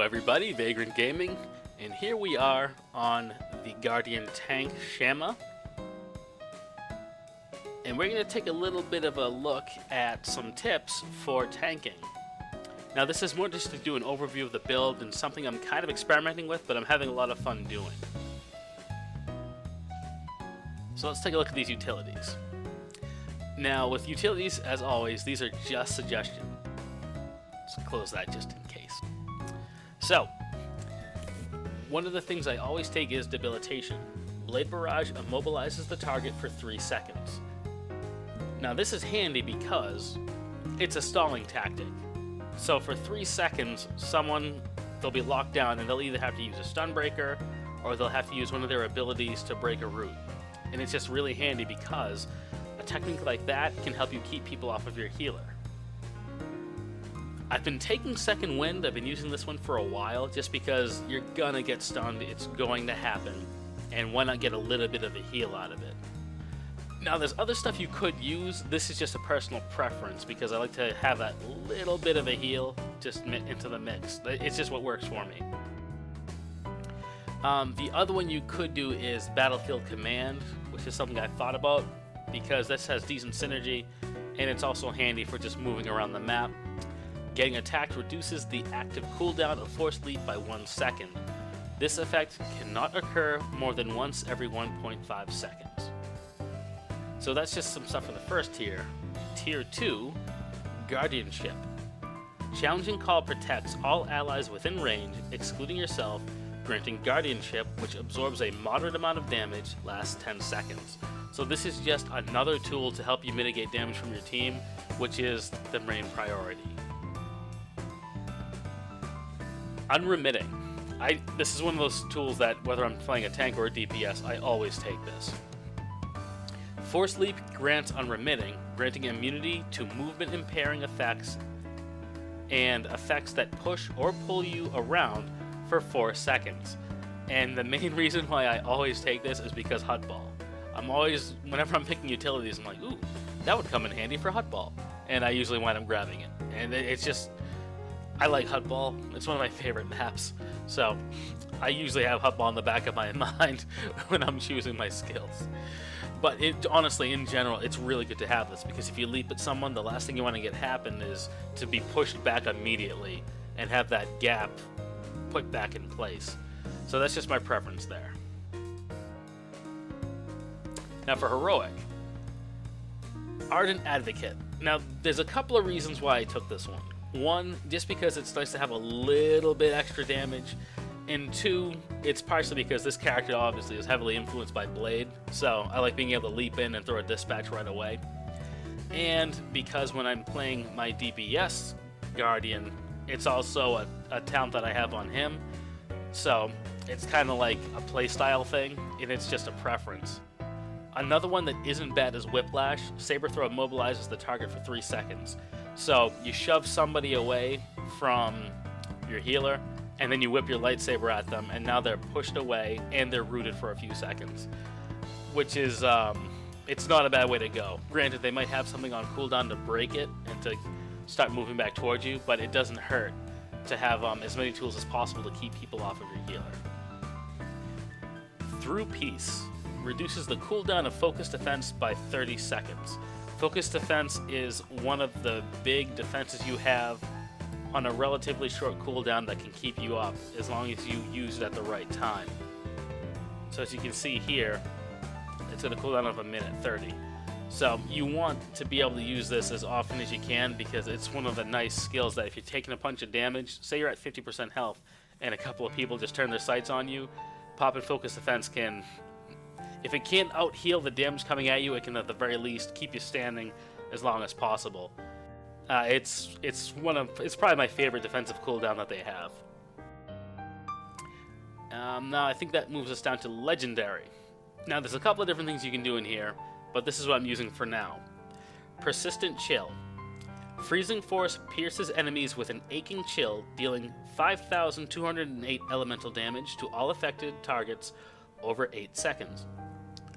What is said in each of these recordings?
everybody, Vagran Gaming, and here we are on the Guardian tank Shamma. And we're going to take a little bit of a look at some tips for tanking. Now this is more just to do an overview of the build and something I'm kind of experimenting with, but I'm having a lot of fun doing. So let's take a look at these utilities. Now with utilities, as always, these are just suggestions. Let's close that just in case. So, one of the things I always take is debilitation. Blade Barrage immobilizes the target for 3 seconds. Now this is handy because it's a stalling tactic. So for 3 seconds, they'll be locked down and they'll either have to use a stun breaker or they'll have to use one of their abilities to break a root. And it's just really handy because a technique like that can help you keep people off of your healer. I've been taking Second Wind. I've been using this one for a while just because you're gonna get stunned, it's going to happen, and why not get a little bit of a heal out of it. Now there's other stuff you could use. This is just a personal preference because I like to have that little bit of a heal just into the mix. It's just what works for me. The other one you could do is Battlefield Command, which is something I thought about because this has decent synergy and it's also handy for just moving around the map. Getting attacked reduces the active cooldown of Force Leap by 1 second. This effect cannot occur more than once every 1.5 seconds. So that's just some stuff for the first tier. Tier 2, Guardianship. Challenging Call protects all allies within range, excluding yourself, granting Guardianship, which absorbs a moderate amount of damage, lasts 10 seconds. So this is just another tool to help you mitigate damage from your team, which is the main priority. Unremitting. This is one of those tools that, whether I'm playing a tank or a DPS, I always take this. Force Leap grants Unremitting, granting immunity to movement impairing effects and effects that push or pull you around for 4 seconds. And the main reason why I always take this is because Hutball. Whenever I'm picking utilities, I'm like, ooh, that would come in handy for Hutball. And I usually wind up grabbing it. And it's just, I like Hutball. It's one of my favorite maps. So I usually have Hutball in the back of my mind when I'm choosing my skills. But honestly, in general, it's really good to have this because if you leap at someone, the last thing you want to get happen is to be pushed back immediately and have that gap put back in place. So that's just my preference there. Now for Heroic. Ardent Advocate. Now there's a couple of reasons why I took this one. One, just because it's nice to have a little bit extra damage, and two, it's partially because this character obviously is heavily influenced by Blade, so I like being able to leap in and throw a dispatch right away. And because when I'm playing my DPS Guardian, it's also a talent that I have on him, so it's kind of like a playstyle thing, and it's just a preference. Another one that isn't bad is Whiplash. Saber Throw immobilizes the target for 3 seconds. So you shove somebody away from your healer, and then you whip your lightsaber at them, and now they're pushed away and they're rooted for a few seconds. Which is, it's not a bad way to go. Granted, they might have something on cooldown to break it and to start moving back towards you, but it doesn't hurt to have as many tools as possible to keep people off of your healer. Through Peace. Reduces the cooldown of Focus Defense by 30 seconds. Focus Defense is one of the big defenses you have on a relatively short cooldown that can keep you up as long as you use it at the right time. So as you can see here, it's at a cooldown of 1:30. So you want to be able to use this as often as you can because it's one of the nice skills that if you're taking a punch of damage, say you're at 50% health and a couple of people just turn their sights on you, popping Focus Defense can, if it can't out-heal the damage coming at you, it can at the very least keep you standing as long as possible. It's probably my favorite defensive cooldown that they have. Now I think that moves us down to Legendary. Now there's a couple of different things you can do in here, but this is what I'm using for now. Persistent Chill. Freezing Force pierces enemies with an aching chill, dealing 5,208 elemental damage to all affected targets over 8 seconds.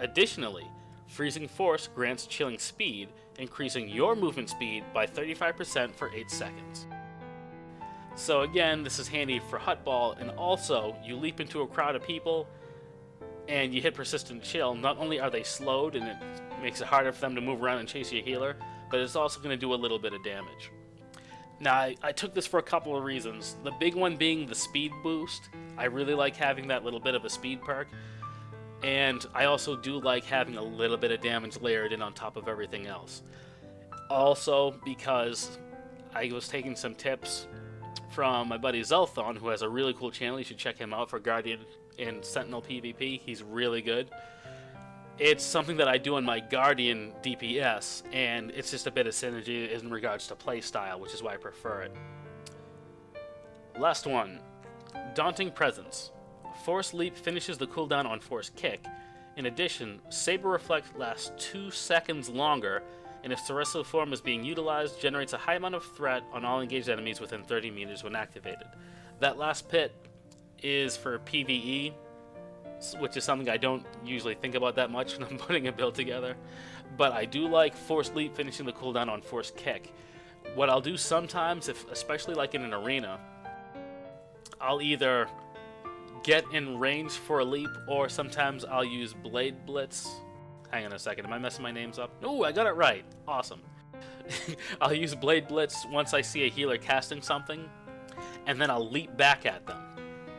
Additionally, Freezing Force grants chilling speed, increasing your movement speed by 35% for 8 seconds. So again, this is handy for hut ball, and also you leap into a crowd of people and you hit persistent chill. Not only are they slowed and it makes it harder for them to move around and chase your healer, but it's also going to do a little bit of damage. Now, I took this for a couple of reasons. The big one being the speed boost. I really like having that little bit of a speed perk. And I also do like having a little bit of damage layered in on top of everything else. Also, because I was taking some tips from my buddy Zelthon, who has a really cool channel. You should check him out for Guardian and Sentinel PvP. He's really good. It's something that I do on my Guardian DPS, and it's just a bit of synergy in regards to playstyle, which is why I prefer it. Last one, Daunting Presence. Force Leap finishes the cooldown on Force Kick. In addition, Saber Reflect lasts 2 seconds longer, and if Terrestrial Form is being utilized, generates a high amount of threat on all engaged enemies within 30 meters when activated. That last pit is for PvE, which is something I don't usually think about that much when I'm putting a build together. But I do like Force Leap finishing the cooldown on Force Kick. What I'll do sometimes, especially like in an arena, I'll either get in range for a leap, or sometimes I'll use Blade Blitz. Hang on a second, am I messing my names up? Ooh, I got it right. Awesome. I'll use Blade Blitz once I see a healer casting something, and then I'll leap back at them,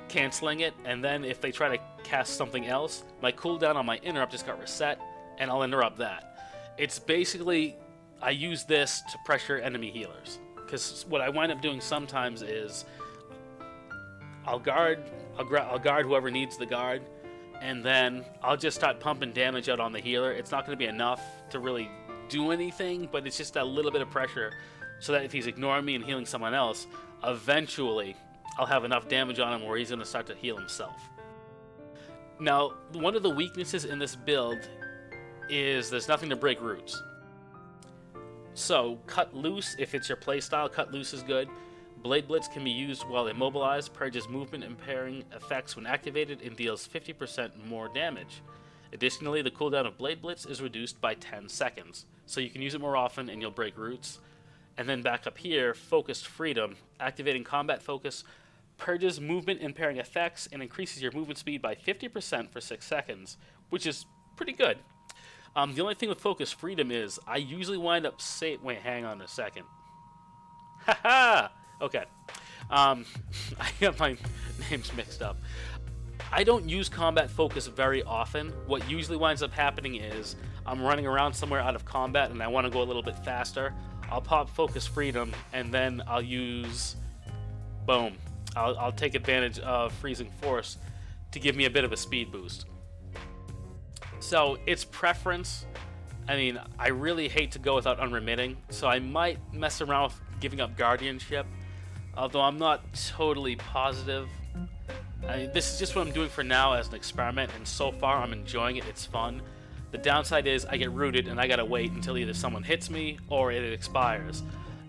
canceling it, and then if they try to cast something else, my cooldown on my interrupt just got reset, and I'll interrupt that. It's basically, I use this to pressure enemy healers, because what I wind up doing sometimes is I'll guard whoever needs the guard, and then I'll just start pumping damage out on the healer. It's not going to be enough to really do anything, but it's just a little bit of pressure so that if he's ignoring me and healing someone else, eventually I'll have enough damage on him where he's going to start to heal himself. Now, one of the weaknesses in this build is there's nothing to break roots. So, Cut Loose, if it's your playstyle, Cut Loose is good. Blade Blitz can be used while immobilized, purges movement impairing effects when activated, and deals 50% more damage. Additionally, the cooldown of Blade Blitz is reduced by 10 seconds, so you can use it more often and you'll break roots. And then back up here, Focused Freedom, activating combat focus, purges movement impairing effects, and increases your movement speed by 50% for 6 seconds, which is pretty good. The only thing with Focused Freedom is, I usually wind up wait, hang on a second. Haha! Okay. I got my names mixed up. I don't use combat focus very often. What usually winds up happening is I'm running around somewhere out of combat and I want to go a little bit faster. I'll pop Focus Freedom and then I'll use... Boom. I'll take advantage of Freezing Force to give me a bit of a speed boost. So it's preference. I mean, I really hate to go without unremitting, so I might mess around with giving up guardianship, although I'm not totally positive. I mean, this is just what I'm doing for now as an experiment, and so far I'm enjoying it. It's fun. The downside is I get rooted and I gotta wait until either someone hits me or it expires.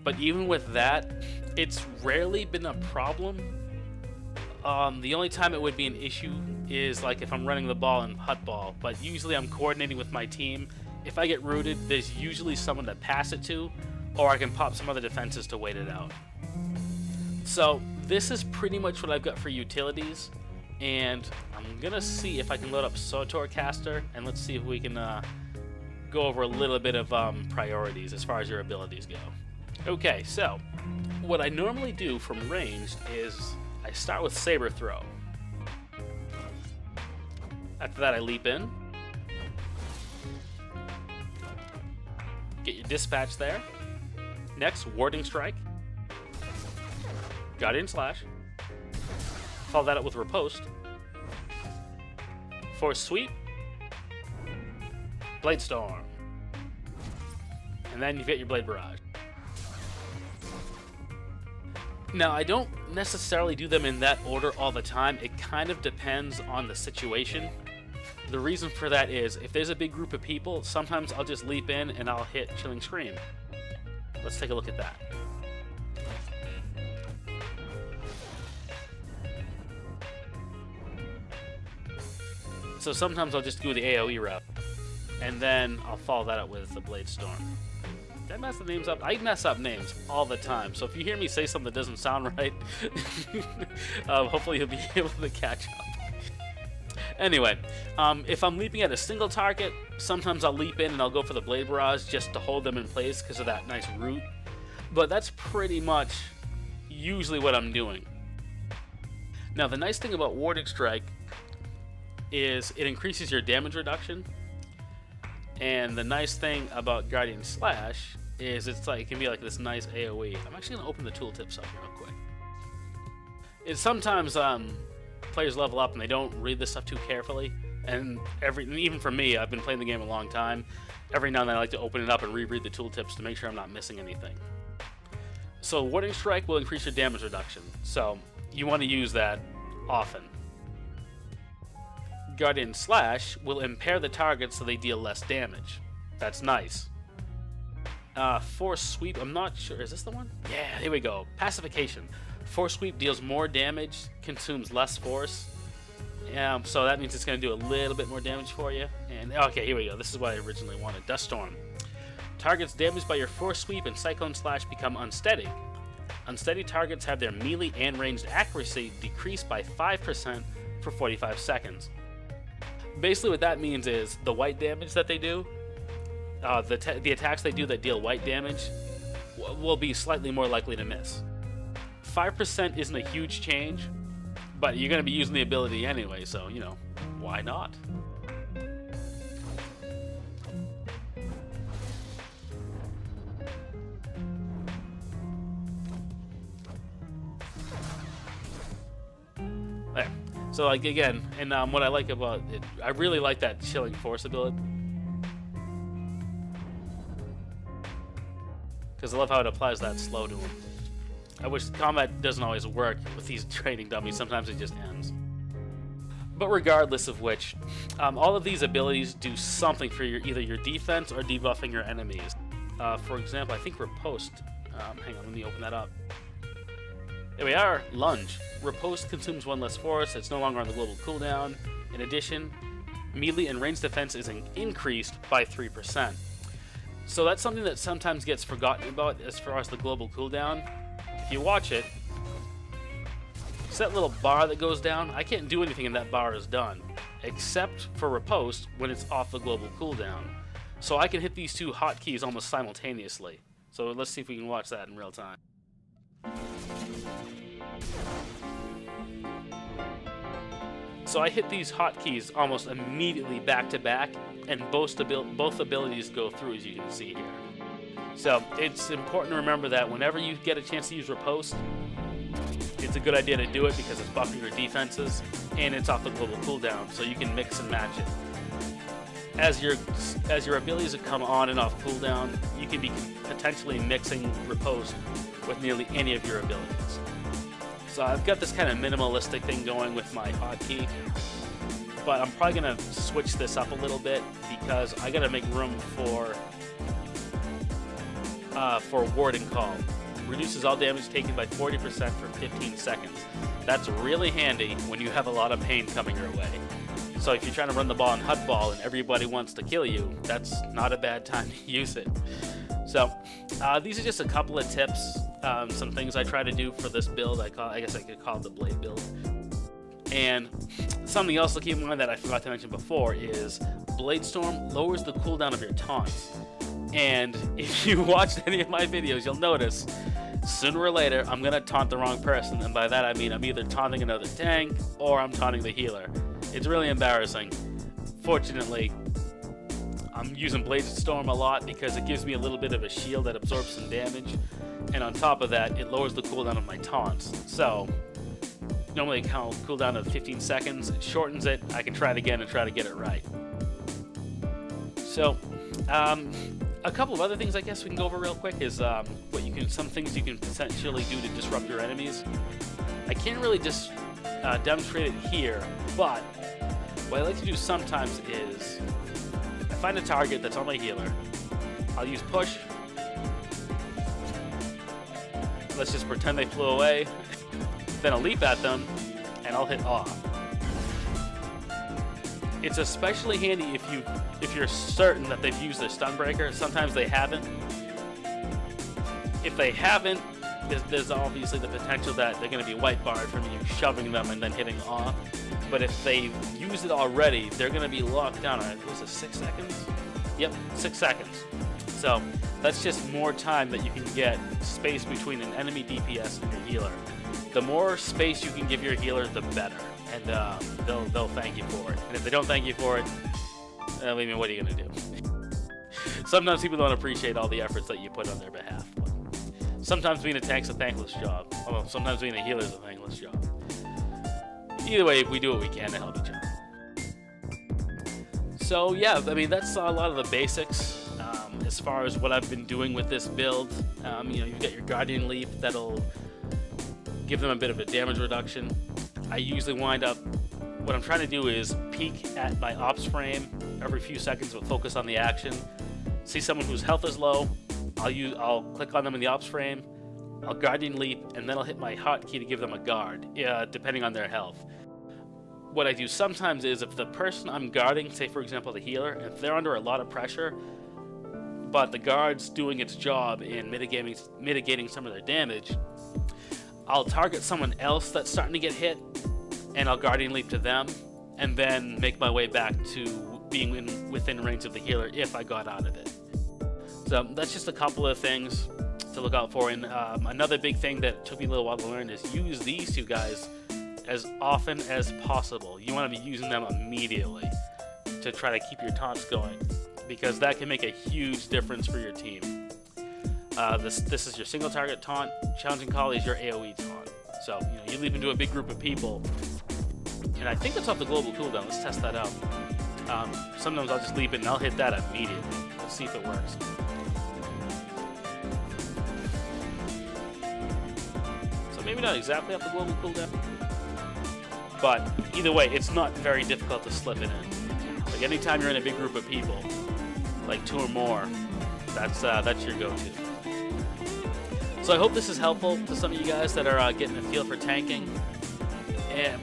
But even with that, it's rarely been a problem. The only time it would be an issue is like if I'm running the ball in hut ball, but usually I'm coordinating with my team. If I get rooted, there's usually someone to pass it to, or I can pop some other defenses to wait it out. So this is pretty much what I've got for utilities, and I'm gonna see if I can load up Swtor Caster, and let's see if we can go over a little bit of priorities as far as your abilities go. Okay, so what I normally do from ranged is I start with Saber Throw. After that I leap in. Get your dispatch there. Next, Warding Strike. Guardian Slash. Follow that up with Riposte. Force Sweep. Blade Storm. And then you get your Blade Barrage. Now, I don't necessarily do them in that order all the time. It kind of depends on the situation. The reason for that is, if there's a big group of people, sometimes I'll just leap in and I'll hit Chilling Scream. Let's take a look at that. So sometimes I'll just do the AoE route, and then I'll follow that up with the Blade Storm. Did I mess the names up? I mess up names all the time, so if you hear me say something that doesn't sound right, hopefully you'll be able to catch up. Anyway, if I'm leaping at a single target, sometimes I'll leap in and I'll go for the Blade Barrage just to hold them in place because of that nice root. But that's pretty much usually what I'm doing. Now, the nice thing about Warting Strike is it increases your damage reduction. And the nice thing about Guardian Slash is it's like it can be like this nice AoE. I'm actually going to open the tooltips up here real quick. It's sometimes players level up and they don't read this stuff too carefully, and even for me, I've been playing the game a long time. Every now and then I like to open it up and reread the tooltips to make sure I'm not missing anything. So Warting Strike will increase your damage reduction, so you want to use that often. Guardian Slash will impair the target so they deal less damage. That's nice. Force Sweep, I'm not sure, is this the one? Yeah, here we go. Pacification. Force Sweep deals more damage, consumes less force. So that means it's going to do a little bit more damage for you. And okay, here we go. This is what I originally wanted. Dust Storm. Targets damaged by your Force Sweep and Cyclone Slash become unsteady. Unsteady targets have their melee and ranged accuracy decreased by 5% for 45 seconds. Basically what that means is the white damage that they do, the attacks they do that deal white damage will be slightly more likely to miss. 5% isn't a huge change, but you're going to be using the ability anyway, so, you know, why not? There. So, like, again, and what I like about it, I really like that Chilling Force ability. Because I love how it applies that slow to him. I wish combat doesn't always work with these training dummies. Sometimes it just ends. But regardless of which, all of these abilities do something for either your defense or debuffing your enemies. For example, I think Riposte. Hang on, let me open that up. There we are. Lunge. Riposte consumes 1 less force. It's no longer on the global cooldown. In addition, melee and ranged defense is increased by 3%. So that's something that sometimes gets forgotten about as far as the global cooldown. If you watch it, it's that little bar that goes down. I can't do anything and that bar is done, except for Riposte when it's off the global cooldown. So I can hit these two hotkeys almost simultaneously. So let's see if we can watch that in real time. So I hit these hotkeys almost immediately back to back, and both abilities go through, as you can see here. So it's important to remember that whenever you get a chance to use Riposte, it's a good idea to do it because it's buffing your defenses and it's off the global cooldown, so you can mix and match it. As your abilities come on and off cooldown, you can be potentially mixing Riposte with nearly any of your abilities. So I've got this kind of minimalistic thing going with my hotkey, but I'm probably going to switch this up a little bit because I got to make room for Warding Call. Reduces all damage taken by 40% for 15 seconds. That's really handy when you have a lot of pain coming your way. So if you're trying to run the ball in HUD ball and everybody wants to kill you, that's not a bad time to use it. So these are just a couple of tips, some things I try to do for this build. I guess I could call it the Blade build. And something else to keep in mind that I forgot to mention before is Blade Storm lowers the cooldown of your taunts. And if you watched any of my videos, you'll notice sooner or later I'm going to taunt the wrong person. And by that I mean I'm either taunting another tank or I'm taunting the healer. It's really embarrassing. Fortunately, I'm using Blade Storm a lot because it gives me a little bit of a shield that absorbs some damage. And on top of that, it lowers the cooldown of my taunts. So, normally cooldown of 15 seconds. It shortens it. I can try it again and try to get it right. So, a couple of other things I guess we can go over real quick is some things you can potentially do to disrupt your enemies. I can't really just demonstrate it here, but what I like to do sometimes is I find a target that's on my healer. I'll use push. Let's just pretend they flew away. Then I'll leap at them and I'll hit awe. It's especially handy if you're certain that they've used their stun breaker. Sometimes they haven't. If they haven't, there's obviously the potential that they're going to be white barred from you shoving them and then hitting off. But if they've used it already, they're going to be locked down at, was it 6 seconds? Yep, 6 seconds. So that's just more time that you can get space between an enemy DPS and your healer. The more space you can give your healer, the better, and they'll thank you for it. And if they don't thank you for it, I mean, what are you gonna do? Sometimes people don't appreciate all the efforts that you put on their behalf. But sometimes being a tank's a thankless job. Well, sometimes being a healer's a thankless job. Either way, we do what we can to help each other. So yeah, I mean, that's a lot of the basics. As far as what I've been doing with this build, you know, you've got your Guardian Leap that'll give them a bit of a damage reduction. I usually wind up, what I'm trying to do is peek at my ops frame every few seconds but focus on the action. See someone whose health is low, I'll click on them in the ops frame, I'll Guardian Leap, and then I'll hit my hotkey to give them a guard, depending on their health. What I do sometimes is if the person I'm guarding, say for example the healer, if they're under a lot of pressure, but the guard's doing its job in mitigating some of their damage, I'll target someone else that's starting to get hit, and I'll Guardian Leap to them, and then make my way back to being within range of the healer if I got out of it. So that's just a couple of things to look out for. And another big thing that took me a little while to learn is use these two guys as often as possible. You want to be using them immediately to try to keep your taunts going, because that can make a huge difference for your team. This is your single target taunt. Challenging Call is your AoE taunt. So you know, you leap into a big group of people, and I think it's off the global cooldown. Let's test that out. Sometimes I'll just leap in and I'll hit that immediately. Let's see if it works. So maybe not exactly off the global cooldown, but either way, it's not very difficult to slip it in. Like anytime you're in a big group of people, like 2 or more, that's your go-to. So I hope this is helpful to some of you guys that are getting a feel for tanking.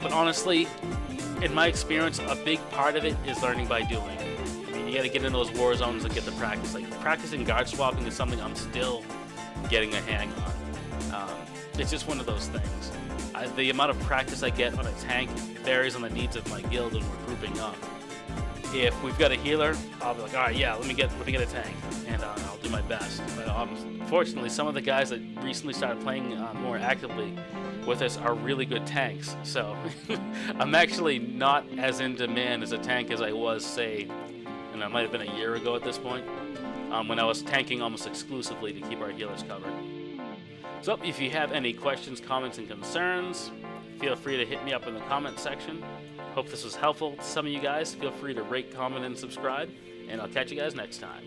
But honestly, in my experience, a big part of it is learning by doing. I mean, you got to get in those war zones and get the practice. Like practicing guard swapping is something I'm still getting a hang on. It's just one of those things. The amount of practice I get on a tank varies on the needs of my guild when we're grouping up. If we've got a healer, I'll be like, all right, yeah, let me get a tank, and I'll do my best. But unfortunately, some of the guys that recently started playing more actively with us are really good tanks. So I'm actually not as in demand as a tank as I was, say, and that might have been a year ago at this point, when I was tanking almost exclusively to keep our healers covered. So if you have any questions, comments, and concerns, feel free to hit me up in the comment section. Hope this was helpful to some of you guys. Feel free to rate, comment, and subscribe, and I'll catch you guys next time.